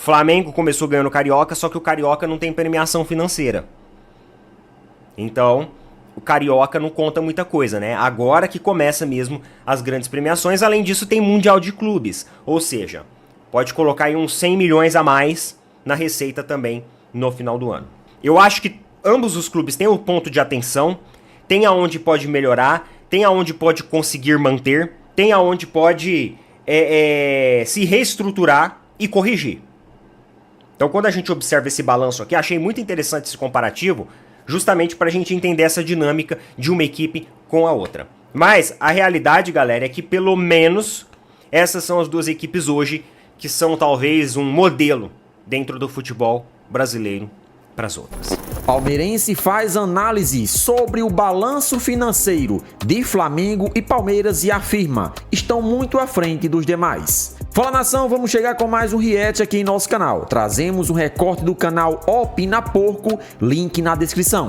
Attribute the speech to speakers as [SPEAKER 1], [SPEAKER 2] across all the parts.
[SPEAKER 1] Flamengo começou ganhando o Carioca, só que o Carioca não tem premiação financeira. Então, o Carioca não conta muita coisa, né? Agora que começa mesmo as grandes premiações. Além disso, tem Mundial de Clubes. Ou seja, pode colocar aí uns 100 milhões a mais na receita também no final do ano. Eu acho que ambos os clubes têm um ponto de atenção, tem aonde pode melhorar, tem aonde pode conseguir manter, tem aonde pode se reestruturar e corrigir. Então, quando a gente observa esse balanço aqui, achei muito interessante esse comparativo, justamente para a gente entender essa dinâmica de uma equipe com a outra. Mas a realidade, galera, é que pelo menos essas são as duas equipes hoje que são talvez um modelo dentro do futebol brasileiro para as outras.
[SPEAKER 2] Palmeirense faz análise sobre o balanço financeiro de Flamengo e Palmeiras e afirma: estão muito à frente dos demais. Fala, nação, vamos chegar com mais um react aqui em nosso canal. Trazemos um recorte do canal Opina Porco, link na descrição.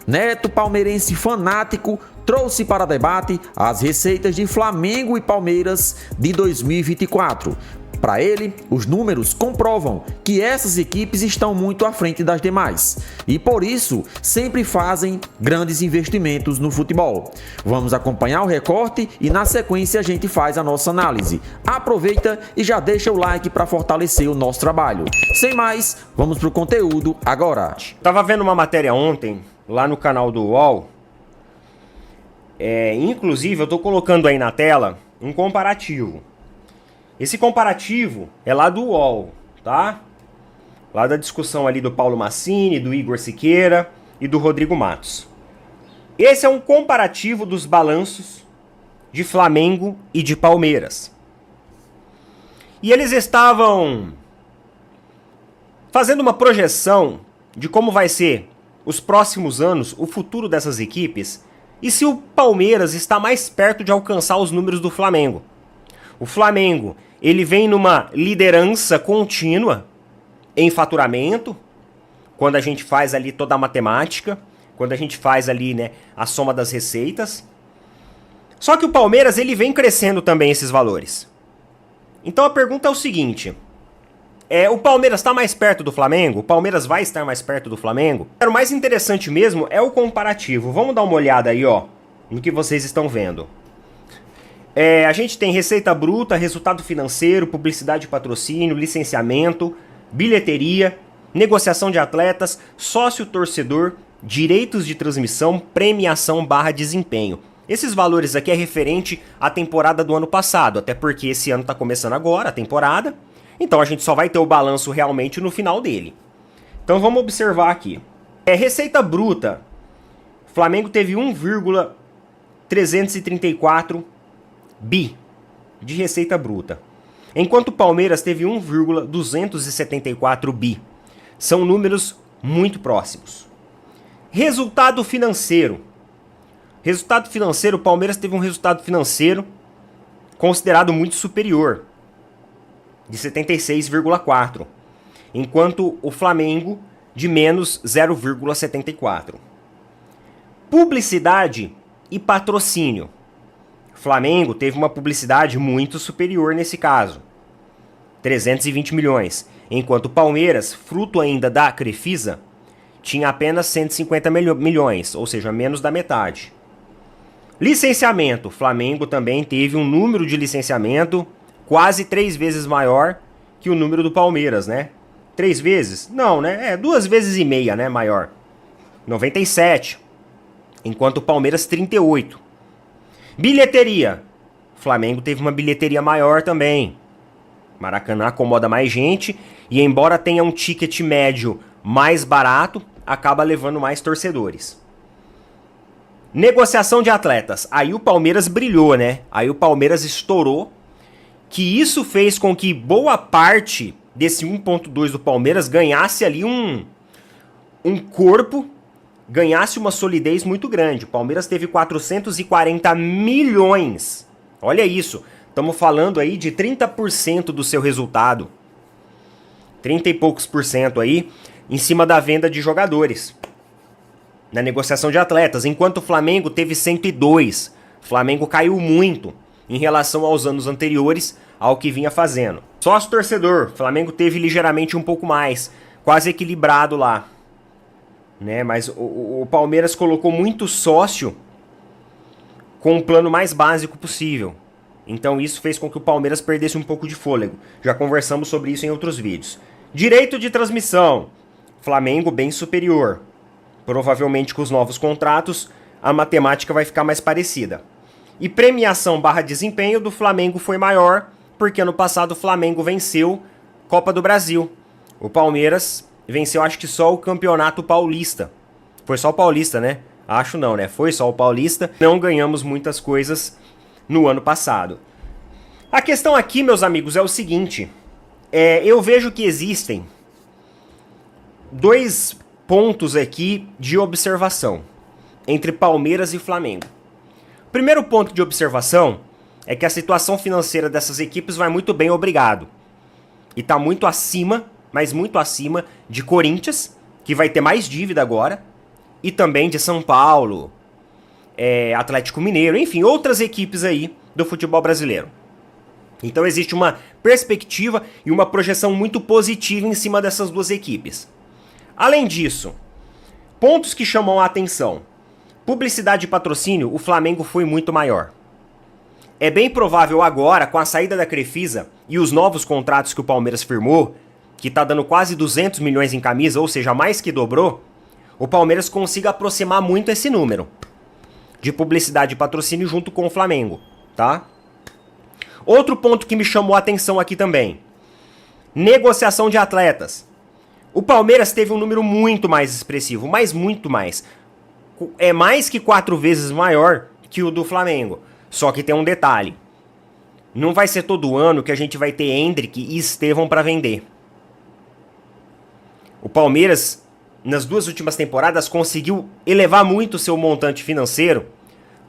[SPEAKER 2] Neto, palmeirense fanático, trouxe para debate as receitas de Flamengo e Palmeiras de 2024. Para ele, os números comprovam que essas equipes estão muito à frente das demais e, por isso, sempre fazem grandes investimentos no futebol. Vamos acompanhar o recorte e, na sequência, a gente faz a nossa análise. Aproveita e já deixa o like para fortalecer o nosso trabalho. Sem mais, vamos para o conteúdo agora.
[SPEAKER 1] Tava vendo uma matéria ontem, lá no canal do UOL. Inclusive, eu tô colocando aí na tela um comparativo. Esse comparativo é lá do UOL, tá? Lá da discussão ali do Paulo Massini, do Igor Siqueira e do Rodrigo Matos. Esse é um comparativo dos balanços de Flamengo e de Palmeiras. E eles estavam fazendo uma projeção de como vai ser os próximos anos, o futuro dessas equipes, e se o Palmeiras está mais perto de alcançar os números do Flamengo. O Flamengo, ele vem numa liderança contínua em faturamento, quando a gente faz ali toda a matemática, quando a gente faz ali, né, a soma das receitas. Só que o Palmeiras, ele vem crescendo também esses valores. Então a pergunta é o seguinte: o Palmeiras está mais perto do Flamengo? O Palmeiras vai estar mais perto do Flamengo? O mais interessante mesmo é o comparativo. Vamos dar uma olhada aí, ó, no que vocês estão vendo. A gente tem receita bruta, resultado financeiro, publicidade e patrocínio, licenciamento, bilheteria, negociação de atletas, sócio-torcedor, direitos de transmissão, premiação / desempenho. Esses valores aqui é referente à temporada do ano passado, até porque esse ano está começando agora a temporada, então a gente só vai ter o balanço realmente no final dele. Então vamos observar aqui. Receita bruta, Flamengo teve 1,334 bi de receita bruta, enquanto o Palmeiras teve 1,274 bi. São números muito próximos. Resultado financeiro. Resultado financeiro, o Palmeiras teve um resultado financeiro considerado muito superior, de 76,4, enquanto o Flamengo de menos 0,74. Publicidade e patrocínio. Flamengo teve uma publicidade muito superior nesse caso, 320 milhões, enquanto o Palmeiras, fruto ainda da Crefisa, tinha apenas 150 milhões, ou seja, menos da metade. Licenciamento, Flamengo também teve um número de licenciamento quase 3 vezes maior que o número do Palmeiras, né? 3 vezes? Não, né? 2 vezes e meia, né? Maior. 97, enquanto o Palmeiras 38. Bilheteria. Flamengo teve uma bilheteria maior também. Maracanã acomoda mais gente e, embora tenha um ticket médio mais barato, acaba levando mais torcedores. Negociação de atletas. Aí o Palmeiras brilhou, né? Aí o Palmeiras estourou, que isso fez com que boa parte desse 1,2 do Palmeiras ganhasse ali um corpo, ganhasse uma solidez muito grande. O Palmeiras teve 440 milhões. Olha isso. Estamos falando aí de 30% do seu resultado. 30 e poucos por cento aí em cima da venda de jogadores. Na negociação de atletas. Enquanto o Flamengo teve 102. O Flamengo caiu muito em relação aos anos anteriores, ao que vinha fazendo. Sócio torcedor, Flamengo teve ligeiramente um pouco mais, quase equilibrado lá, né? Mas o Palmeiras colocou muito sócio com o plano mais básico possível. Então isso fez com que o Palmeiras perdesse um pouco de fôlego. Já conversamos sobre isso em outros vídeos. Direito de transmissão, Flamengo bem superior. Provavelmente com os novos contratos, a matemática vai ficar mais parecida. E premiação / desempenho do Flamengo foi maior, porque ano passado o Flamengo venceu Copa do Brasil. O Palmeiras venceu acho que só o Campeonato Paulista. Foi só o Paulista, né? Acho não, né? Foi só o Paulista. Não ganhamos muitas coisas no ano passado. A questão aqui, meus amigos, é o seguinte. Eu vejo que existem dois pontos aqui de observação entre Palmeiras e Flamengo. O primeiro ponto de observação é que a situação financeira dessas equipes vai muito bem, obrigado. E tá muito acima, mas muito acima de Corinthians, que vai ter mais dívida agora, e também de São Paulo, Atlético Mineiro, enfim, outras equipes aí do futebol brasileiro. Então existe uma perspectiva e uma projeção muito positiva em cima dessas duas equipes. Além disso, pontos que chamam a atenção. Publicidade e patrocínio, o Flamengo foi muito maior. É bem provável agora, com a saída da Crefisa e os novos contratos que o Palmeiras firmou, que tá dando quase 200 milhões em camisa, ou seja, mais que dobrou, o Palmeiras consiga aproximar muito esse número de publicidade e patrocínio junto com o Flamengo, tá? Outro ponto que me chamou a atenção aqui também. Negociação de atletas. O Palmeiras teve um número muito mais expressivo, mas muito mais. É mais que 4 vezes maior que o do Flamengo. Só que tem um detalhe. Não vai ser todo ano que a gente vai ter Endrick e Estevão para vender. O Palmeiras, nas 2 últimas temporadas, conseguiu elevar muito o seu montante financeiro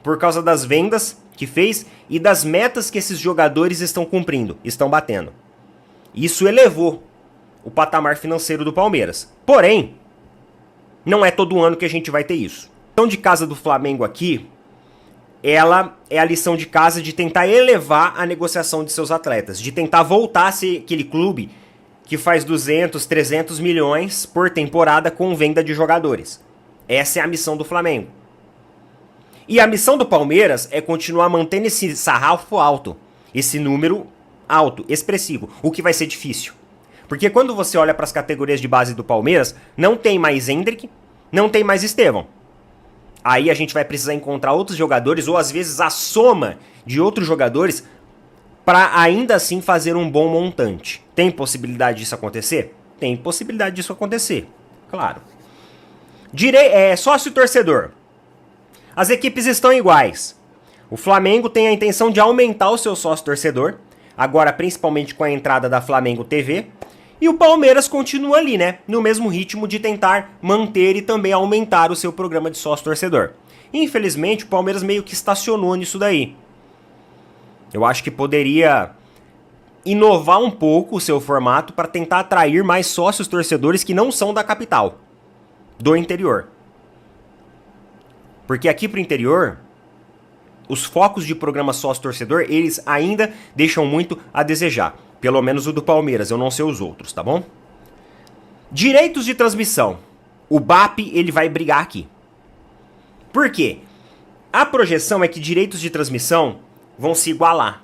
[SPEAKER 1] por causa das vendas que fez e das metas que esses jogadores estão cumprindo, estão batendo. Isso elevou o patamar financeiro do Palmeiras. Porém, não é todo ano que a gente vai ter isso. A lição de casa do Flamengo aqui, ela é a lição de casa de tentar elevar a negociação de seus atletas, de tentar voltar a ser aquele clube que faz 200, 300 milhões por temporada com venda de jogadores. Essa é a missão do Flamengo. E a missão do Palmeiras é continuar mantendo esse sarrafo alto, esse número alto, expressivo, o que vai ser difícil. Porque quando você olha para as categorias de base do Palmeiras, não tem mais Endrick, não tem mais Estevão. Aí a gente vai precisar encontrar outros jogadores, ou às vezes a soma de outros jogadores, para ainda assim fazer um bom montante. Tem possibilidade disso acontecer? Tem possibilidade disso acontecer, claro. Sócio torcedor. As equipes estão iguais. O Flamengo tem a intenção de aumentar o seu sócio torcedor, agora principalmente com a entrada da Flamengo TV, e o Palmeiras continua ali, né, no mesmo ritmo de tentar manter e também aumentar o seu programa de sócio torcedor. Infelizmente, o Palmeiras meio que estacionou nisso daí. Eu acho que poderia inovar um pouco o seu formato para tentar atrair mais sócios torcedores que não são da capital, do interior. Porque aqui pro interior, os focos de programa sócio-torcedor, eles ainda deixam muito a desejar. Pelo menos o do Palmeiras, eu não sei os outros, tá bom? Direitos de transmissão. O BAP, ele vai brigar aqui. Por quê? A projeção é que direitos de transmissão vão se igualar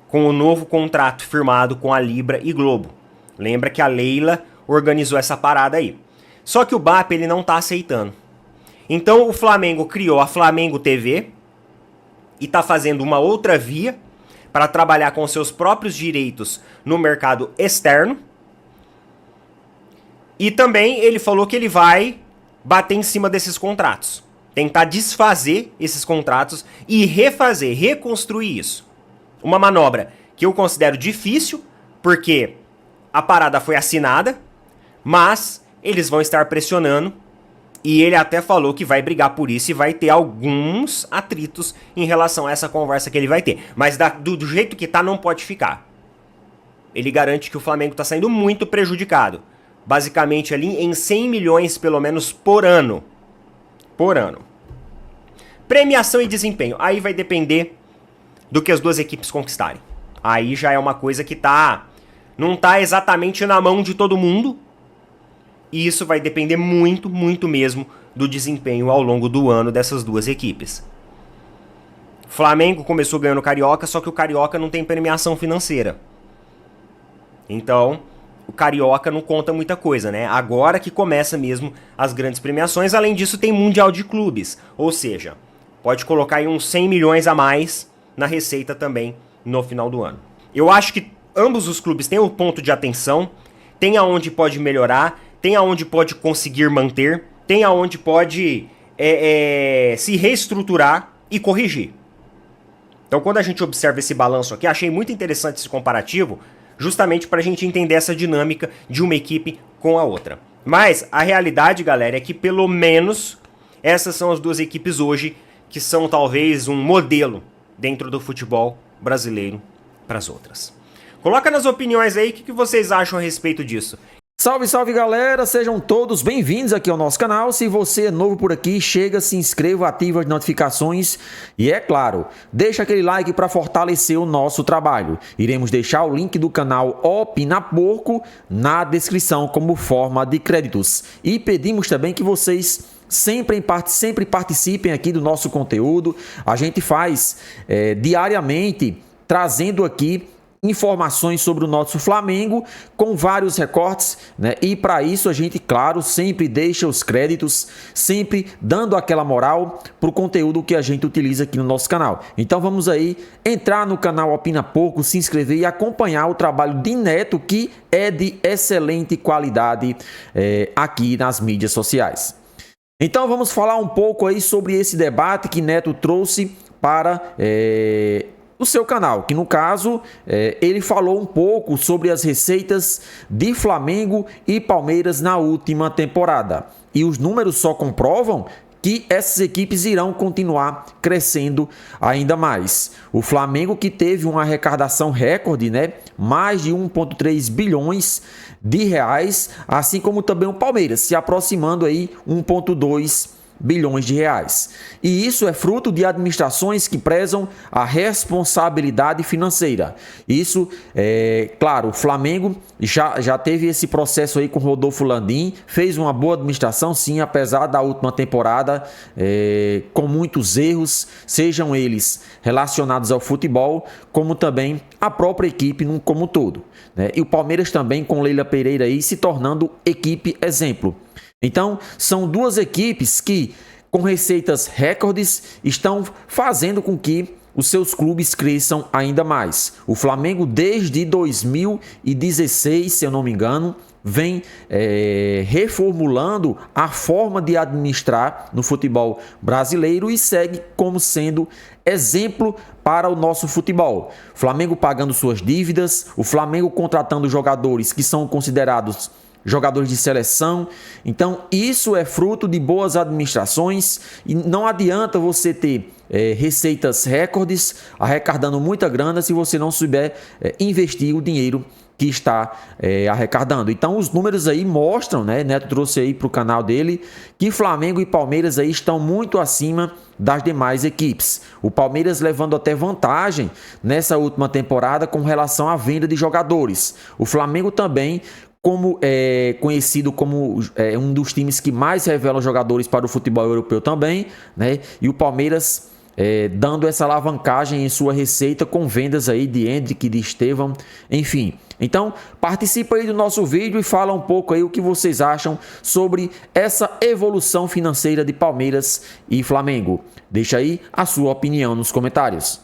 [SPEAKER 1] com o novo contrato firmado com a Libra e Globo. Lembra que a Leila organizou essa parada aí. Só que o BAP, ele não tá aceitando. Então o Flamengo criou a Flamengo TV e está fazendo uma outra via para trabalhar com seus próprios direitos no mercado externo. E também ele falou que ele vai bater em cima desses contratos. Tentar desfazer esses contratos e refazer, reconstruir isso. Uma manobra que eu considero difícil, porque a parada foi assinada, mas eles vão estar pressionando. E ele até falou que vai brigar por isso e vai ter alguns atritos em relação a essa conversa que ele vai ter. Mas do jeito que tá, não pode ficar. Ele garante que o Flamengo tá saindo muito prejudicado. Basicamente ali em 100 milhões pelo menos por ano. Por ano. Premiação e desempenho. Aí vai depender do que as duas equipes conquistarem. Aí já é uma coisa que não tá exatamente na mão de todo mundo. E isso vai depender muito, muito mesmo do desempenho ao longo do ano dessas duas equipes. Flamengo começou ganhando o Carioca, só que o Carioca não tem premiação financeira. Então, o Carioca não conta muita coisa, né? Agora que começa mesmo as grandes premiações. Além disso, tem Mundial de Clubes. Ou seja, pode colocar aí uns 100 milhões a mais na receita também no final do ano. Eu acho que ambos os clubes têm um ponto de atenção, tem aonde pode melhorar, tem aonde pode conseguir manter, tem aonde pode se reestruturar e corrigir. Então, quando a gente observa esse balanço aqui, achei muito interessante esse comparativo, justamente para a gente entender essa dinâmica de uma equipe com a outra. Mas a realidade, galera, é que pelo menos essas são as duas equipes hoje que são talvez um modelo dentro do futebol brasileiro para as outras. Coloca nas opiniões aí o que vocês acham a respeito disso.
[SPEAKER 2] Salve, salve galera, sejam todos bem-vindos aqui ao nosso canal. Se você é novo por aqui, chega, se inscreva, ativa as notificações e, é claro, deixa aquele like para fortalecer o nosso trabalho. Iremos deixar o link do canal Opina Porco na descrição como forma de créditos. E pedimos também que vocês sempre participem aqui do nosso conteúdo. A gente faz diariamente, trazendo aqui informações sobre o nosso Flamengo com vários recortes, né? E para isso a gente, claro, sempre deixa os créditos, sempre dando aquela moral para o conteúdo que a gente utiliza aqui no nosso canal. Então vamos aí entrar no canal Opina Porco, se inscrever e acompanhar o trabalho de Neto, que é de excelente qualidade aqui nas mídias sociais. Então vamos falar um pouco aí sobre esse debate que Neto trouxe para o seu canal, que no caso ele falou um pouco sobre as receitas de Flamengo e Palmeiras na última temporada. E os números só comprovam que essas equipes irão continuar crescendo ainda mais. O Flamengo, que teve uma arrecadação recorde, né? Mais de 1,3 bilhões de reais, assim como também o Palmeiras, se aproximando aí 1,2 bilhões de reais. E isso é fruto de administrações que prezam a responsabilidade financeira. Isso, claro, o Flamengo já teve esse processo aí com o Rodolfo Landim, fez uma boa administração, sim, apesar da última temporada com muitos erros, sejam eles relacionados ao futebol, como também a própria equipe como um todo, né? E o Palmeiras também com Leila Pereira aí se tornando equipe exemplo. Então, são duas equipes que, com receitas recordes, estão fazendo com que os seus clubes cresçam ainda mais. O Flamengo, desde 2016, se eu não me engano, vem reformulando a forma de administrar no futebol brasileiro e segue como sendo exemplo para o nosso futebol. O Flamengo pagando suas dívidas, o Flamengo contratando jogadores que são considerados jogadores de seleção. Então isso é fruto de boas administrações e não adianta você ter receitas recordes, arrecadando muita grana, se você não souber investir o dinheiro que está arrecadando. Então os números aí mostram, né? Neto trouxe aí para o canal dele, que Flamengo e Palmeiras aí estão muito acima das demais equipes. O Palmeiras levando até vantagem nessa última temporada com relação à venda de jogadores. O Flamengo também, como conhecido como um dos times que mais revela jogadores para o futebol europeu também, né? E o Palmeiras dando essa alavancagem em sua receita com vendas aí de Endrick, de Estevão, enfim. Então, participa aí do nosso vídeo e fala um pouco aí o que vocês acham sobre essa evolução financeira de Palmeiras e Flamengo. Deixa aí a sua opinião nos comentários.